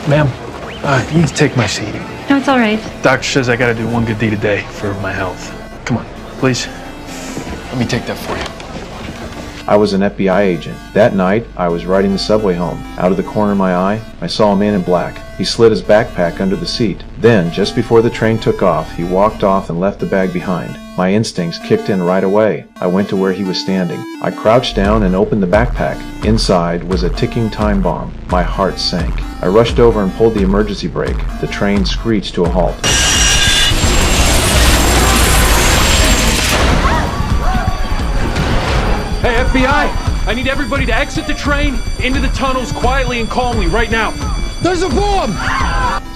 Ma'am, you need to take my seat. No, it's all right. Doctor says I gotta do one good deed a day for my health. Come on, please. Let me take that for you. I was an FBI agent. That night, I was riding the subway home. Out of the corner of my eye, I saw a man in black. He slid his backpack under the seat. Then, just before the train took off, he walked off and left the bag behind. My instincts kicked in right away. I went to where he was standing. I crouched down and opened the backpack. Inside was a ticking time bomb. My heart sank. I rushed over and pulled the emergency brake. The train screeched to a halt. Hey, FBI! I need everybody to exit the train into the tunnels quietly and calmly right now. There's a bomb!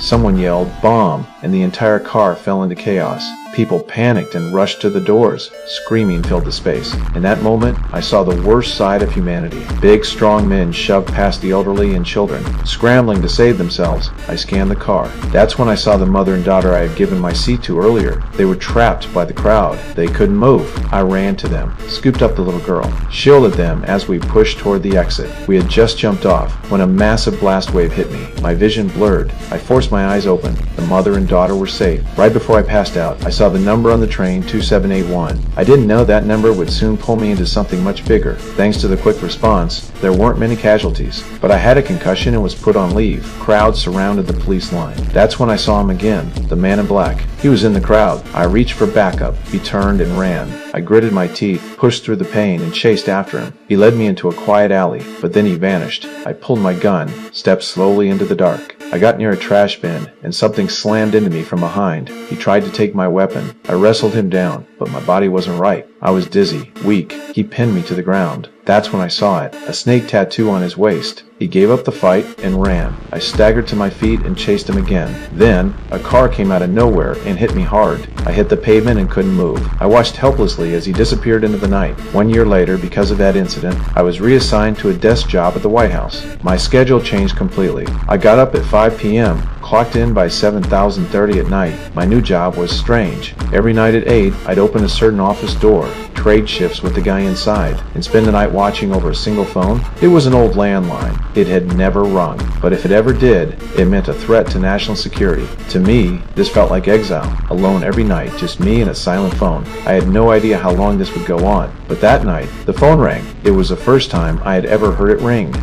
Someone yelled, "Bomb!" and the entire car fell into chaos. People panicked and rushed to the doors. Screaming filled the space. In that moment, I saw the worst side of humanity. Big, strong men shoved past the elderly and children, scrambling to save themselves. I scanned the car. That's when I saw the mother and daughter I had given my seat to earlier. They were trapped by the crowd. They couldn't move. I ran to them, scooped up the little girl, shielded them as we pushed toward the exit. We had just jumped off when a massive blast wave hit me. My vision blurred. I forced my eyes open. The mother and daughter were safe. Right before I passed out, I saw the number on the train, 2781. I didn't know that number would soon pull me into something much bigger. Thanks to the quick response, there weren't many casualties. But I had a concussion and was put on leave. Crowds surrounded the police line. That's when I saw him again, the man in black. He was in the crowd. I reached for backup. He turned and ran. I gritted my teeth, pushed through the pain, and chased after him. He led me into a quiet alley, but then he vanished. I pulled my gun, stepped slowly into the dark. I got near a trash bin, and something slammed into me from behind. He tried to take my weapon. I wrestled him down, but my body wasn't right. I was dizzy, weak. He pinned me to the ground. That's when I saw it, a snake tattoo on his waist. He gave up the fight and ran. I staggered to my feet and chased him again. Then, a car came out of nowhere and hit me hard. I hit the pavement and couldn't move. I watched helplessly as he disappeared into the night. 1 year later, because of that incident, I was reassigned to a desk job at the White House. My schedule changed completely. I got up at 5 p.m., clocked in by 7:30 at night. My new job was strange. Every night at 8, I'd open a certain office door, trade shifts with the guy inside, and spend the night watching over a single phone. It was an old landline. It had never rung, but if it ever did, it meant a threat to national security. To me, this felt like exile, alone every night, just me and a silent phone. I had no idea how long this would go on, but that night, the phone rang. It was the first time I had ever heard it ring.